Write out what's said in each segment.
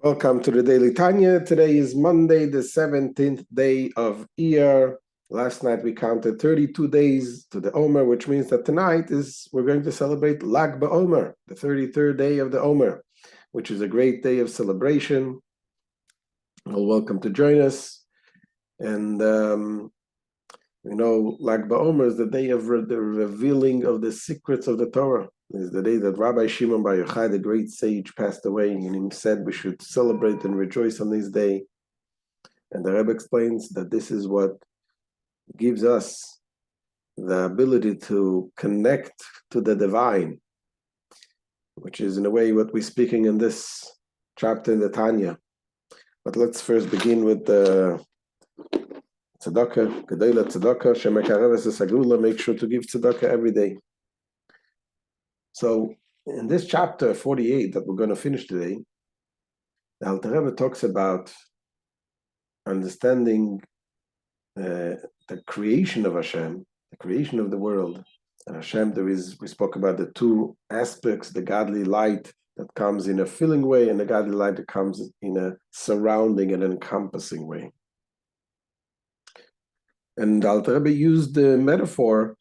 Welcome to the Daily Tanya. Today is Monday, the 17th day of Iyar. Last night we counted 32 days to the Omer, which means that tonight we're going to celebrate Lag BaOmer, the 33rd day of the Omer, which is a great day of celebration. Well, welcome to join us. And Lag BaOmer is the day of the revealing of the secrets of the Torah. It's the day that Rabbi Shlomo Zalman Cohen, the great sage, passed away, and he said we should celebrate and rejoice on this day. And the Rebbe explains that this is what gives us the ability to connect to the divine, which is in a way what we're speaking in this chapter in the Tanya. But let's first begin with the tzedakah, gedolei tzedakah, shemekareves esagula. Make sure to give tzedakah every day. So in this chapter 48 that we're going to finish today, the Alter Rebbe talks about understanding the creation of Hashem, the creation of the world. And Hashem, we spoke about the two aspects, the godly light that comes in a filling way and the godly light that comes in a surrounding and encompassing way. And Alter Rebbe used the metaphor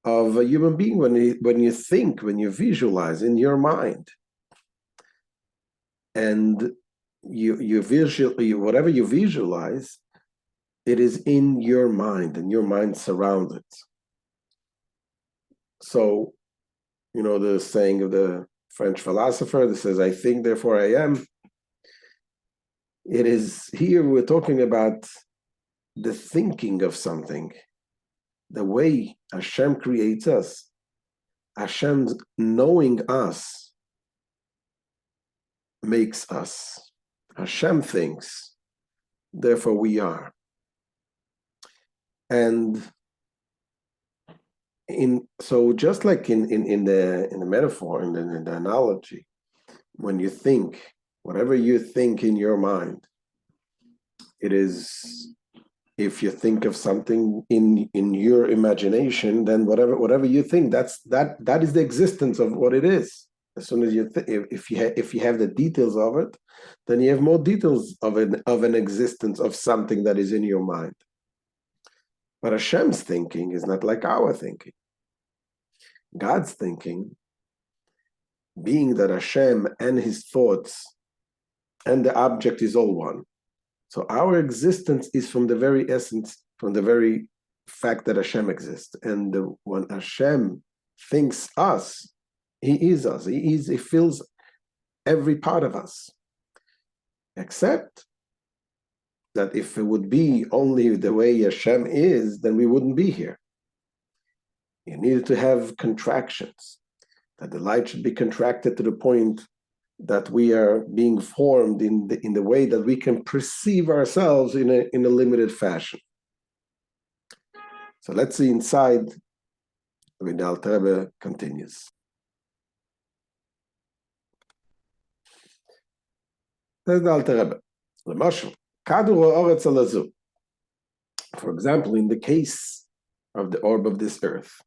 of a human being when you think, when you visualize in your mind, and whatever you visualize, it is in your mind, and your mind surrounds it. So, the saying of the French philosopher that says, "I think, therefore I am." It is here we're talking about the thinking of something. The way Hashem creates us, Hashem's knowing us makes us. Hashem thinks, therefore we are. And so just like in the metaphor, in the analogy, when you think, whatever you think in your mind, it is. If you think of something in your imagination, then whatever you think, that is the existence of what it is. As soon as if you have the details of it, then you have more details of an existence of something that is in your mind. But Hashem's thinking is not like our thinking. God's thinking, being that Hashem and His thoughts and the object is all one. So our existence is from the very essence, from the very fact that Hashem exists. And when Hashem thinks us, He is us. He fills every part of us. Except that if it would be only the way Hashem is, then we wouldn't be here. You needed to have contractions, that the light should be contracted to the point that we are being formed in the way that we can perceive ourselves in a limited fashion. So let's see inside when the Alter Rebbe continues. There's the Alter Rebbe. L'mashal, kadur ha'oretz ha'lazu. For example, in the case of the orb of this earth,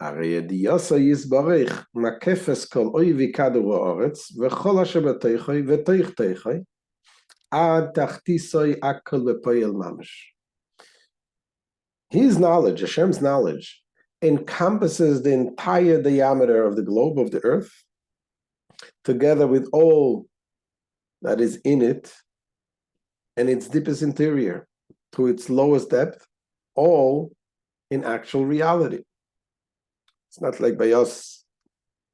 הרי ידיעסו יסברך מקפס כל אויבי כדור הארץ וכל אשר בתוכו ותוך תוכו עד תחתיסוי הכל בפועל ממש. His knowledge, Hashem's knowledge, encompasses the entire diameter of the globe of the earth, together with all that is in it and its deepest interior, to its lowest depth, all in actual reality. It's not like by us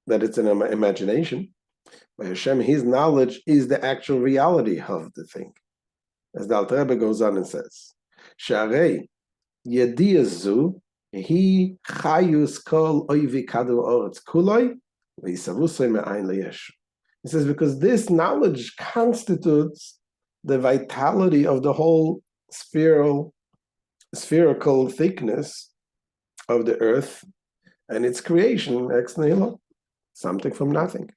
that it's an imagination. By Hashem, His knowledge is the actual reality of the thing. As the Alter Rebbe goes on and says, Sharei yediazu hi chayus kol oivi kadu oretz kuloi v'yisavusoi me'ayin leyesh. He says, because this knowledge constitutes the vitality of the whole spherical thickness of the earth and its creation, ex nihilo, something from nothing.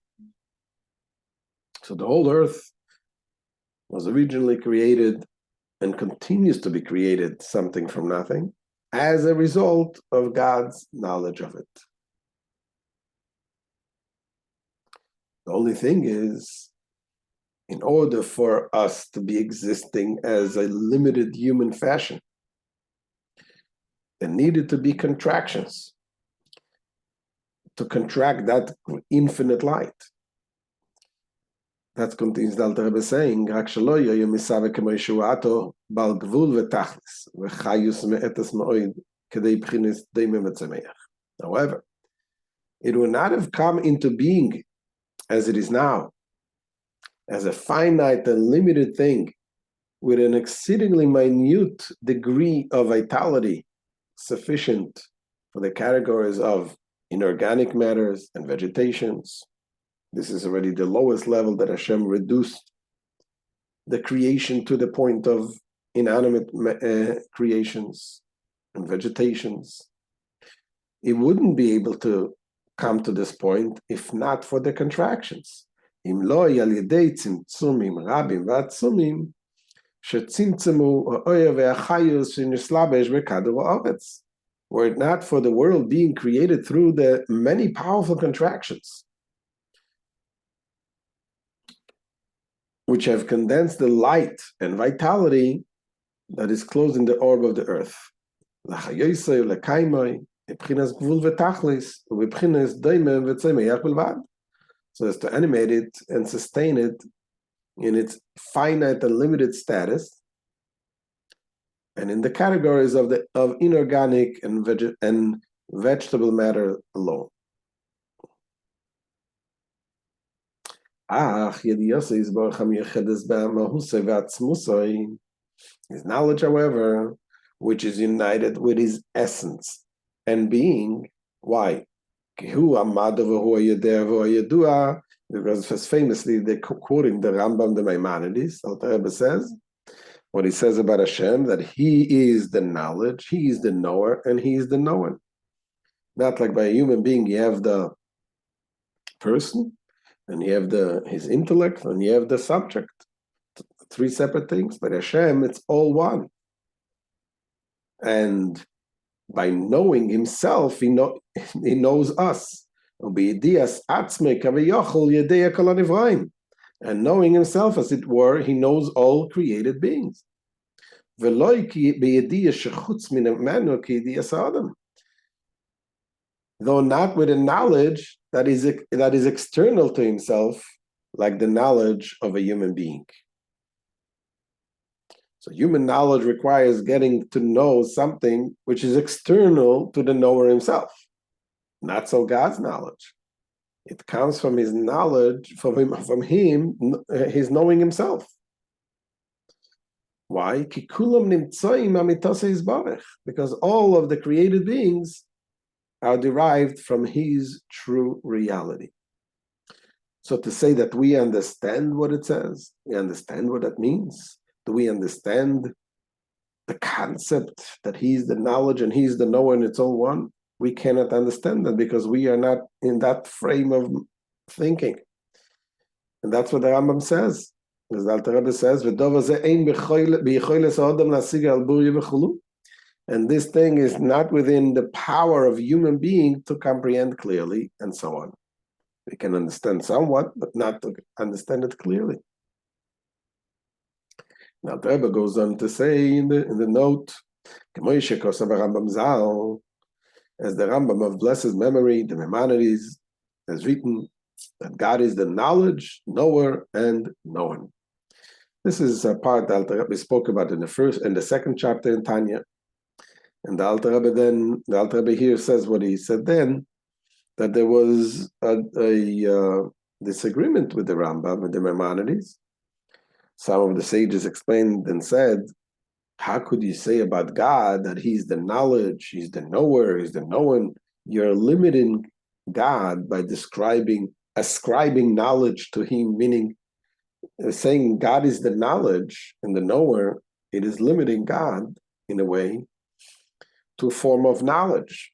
So the whole earth was originally created and continues to be created something from nothing as a result of God's knowledge of it. The only thing is in order for us to be existing as a limited human fashion, there needed to be contractions to contract that infinite light. That continues the Alter Rebbe saying, "Rak shelo yoyu misave kemo yeshuato bal gvul v'tachlis v'chayus me'etes ma'od kedei b'chinas deimim v'tzemeach." However, it would not have come into being as it is now, as a finite and limited thing with an exceedingly minute degree of vitality sufficient for the categories of inorganic matters and vegetations. This is already the lowest level that Hashem reduced the creation to, the point of inanimate creations and vegetations. It wouldn't be able to come to this point if not for the contractions. Im lo al yedei tzimtzumim rabim v'atzumim shetzimtzemu ha'oyer ve'achayus shenislabesh b'kader ha'aretz. Were it not for the world being created through the many powerful contractions, which have condensed the light and vitality that is closed in the orb of the earth. So as to animate it and sustain it in its finite and limited status, and in the categories of inorganic and vegetable matter alone. His knowledge, however, which is united with his essence and being. Why? Because famously they're quoting the Rambam, the Maimonides. Alter Rebbe says, what he says about Hashem, that he is the knowledge, he is the knower, and he is the known. Not like by a human being, you have the person, and you have his intellect, and you have the subject. Three separate things. But Hashem, it's all one. And by knowing himself, he knows us. And knowing himself, as it were, he knows all created beings. Though not with a knowledge that is external to himself, like the knowledge of a human being. So human knowledge requires getting to know something which is external to the knower himself. Not so God's knowledge. It comes from his knowledge, from him, his knowing himself. Why? Because all of the created beings are derived from his true reality. So to say that we understand what it says, we understand what that means. Do we understand the concept that he's the knowledge and he's the knower and it's all one? We cannot understand that because we are not in that frame of thinking. And that's what the Rambam says. As the Alter Rebbe says, and this thing is not within the power of human being to comprehend clearly, and so on. We can understand somewhat, but not to understand it clearly. Now the Rebbe goes on to say in the note, as the Rambam of blessed memory, the Maimonides, has written that God is the knowledge, knower, and known. This is a part that Alter Rebbe spoke about in the second chapter in Tanya. And the Alter Rebbe here says what he said then, that there was a disagreement with the Rambam, with the Maimonides. Some of the sages explained and said, how could you say about God that he's the knowledge, he's the knower, he's the known? You're limiting God by ascribing knowledge to him, meaning saying God is the knowledge and the knower. It is limiting God, in a way, to a form of knowledge.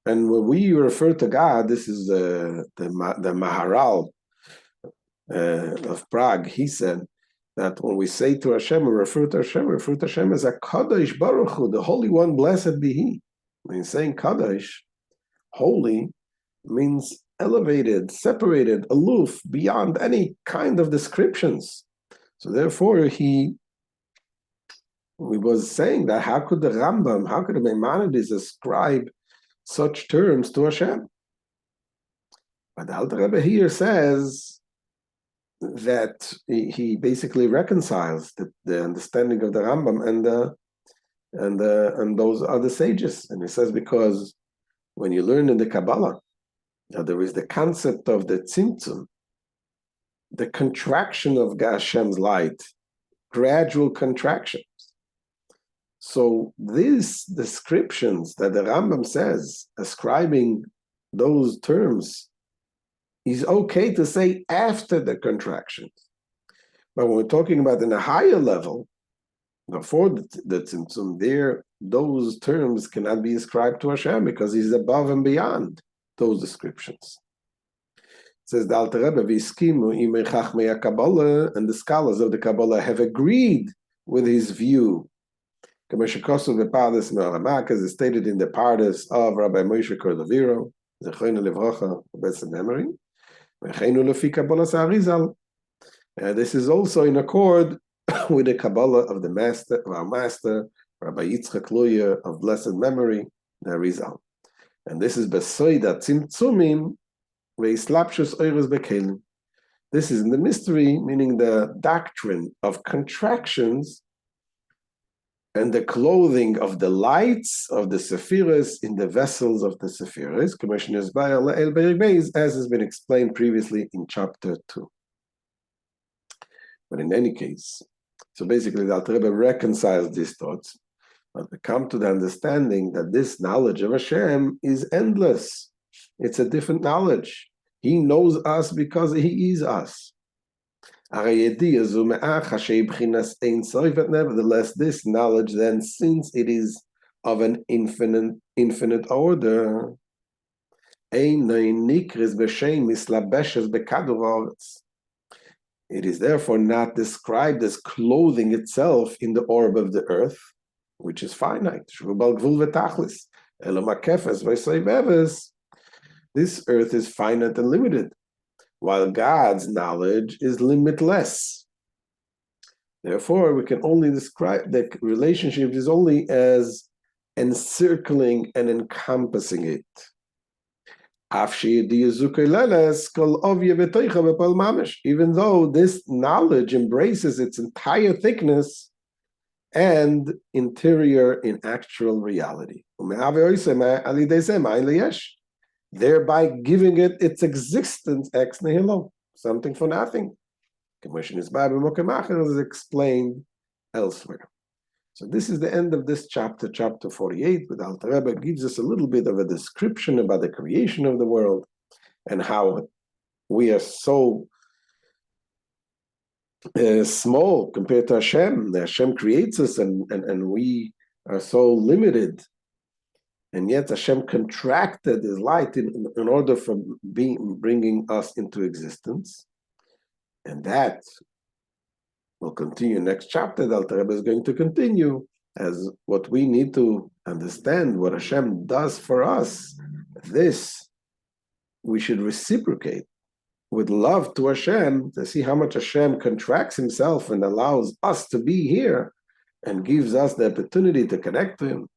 And when we refer to God, this is the Maharal of Prague, he said, that when we say to Hashem, we refer to Hashem as a Kadosh Baruch Hu, the Holy One, blessed be He. When you're saying Kadosh, holy, means elevated, separated, aloof, beyond any kind of descriptions. So therefore, we was saying that how could the Rambam, how could the Maimonides ascribe such terms to Hashem? But the Alter Rebbe here says that he basically reconciles the understanding of the Rambam and those other sages. And he says because when you learn in the Kabbalah, there is the concept of the tzimtzum, the contraction of Hashem's light, gradual contractions. So these descriptions that the Rambam says, ascribing those terms, is okay to say after the contractions. But when we're talking about in a higher level, before the tzimtzum, there, those terms cannot be ascribed to Hashem because he's above and beyond those descriptions. It says the Alter Rebbe, V'yiskimu imei chachmei Kabbalah, and the scholars of the Kabbalah have agreed with his view. As is stated in the Pardes of Rabbi Moshe Cordovero, Zechrono Livrocha, Best Amarim, V'cheinu lefi Kabbalas Arizal. This is also in accord with the Kabbalah of our master, Rabbi Yitzchak Loya of blessed memory, the Arizal. And this is Besoida Tzimtzumim Ve'islapshus Oiros Bekelim. This is in the mystery, meaning the doctrine of contractions and the clothing of the lights of the Sephiros in the vessels of the Sephiros, as has been explained previously in chapter 2. But in any case, so basically the Alter Rebbe reconciles these thoughts, but we come to the understanding that this knowledge of Hashem is endless. It's a different knowledge. He knows us because he is us. Nevertheless, this knowledge then, since it is of an infinite order, it is therefore not described as clothing itself in the orb of the earth, which is finite. This earth is finite and limited, while God's knowledge is limitless. Therefore, we can only describe the relationship is only as encircling and encompassing it. Even though this knowledge embraces its entire thickness and interior in actual reality, thereby giving it its existence ex nihilo, something for nothing. Commission is explained elsewhere. So this is the end of this chapter, chapter 48, with Alter Rebbe gives us a little bit of a description about the creation of the world and how we are so small compared to Hashem. Hashem creates us and we are so limited. And yet Hashem contracted his light in order for bringing us into existence. And that will continue next chapter. The Alter Rebbe is going to continue as what we need to understand, what Hashem does for us. This we should reciprocate with love to Hashem, to see how much Hashem contracts himself and allows us to be here and gives us the opportunity to connect to him,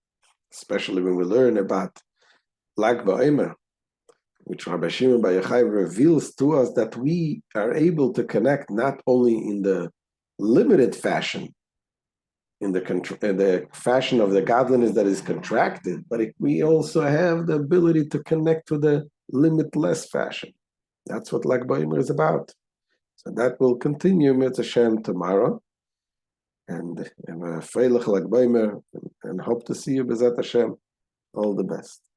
especially when we learn about Lag BaOmer, which Rabbi Shimon Bar Yochai reveals to us that we are able to connect not only in the limited fashion, in the fashion of the godliness that is contracted, but we also have the ability to connect to the limitless fashion. That's what Lag BaOmer is about. So that will continue Mitzvah Hashem tomorrow. And have a freilich Lag BaOmer, and hope to see you B'ezrat Hashem. All the best.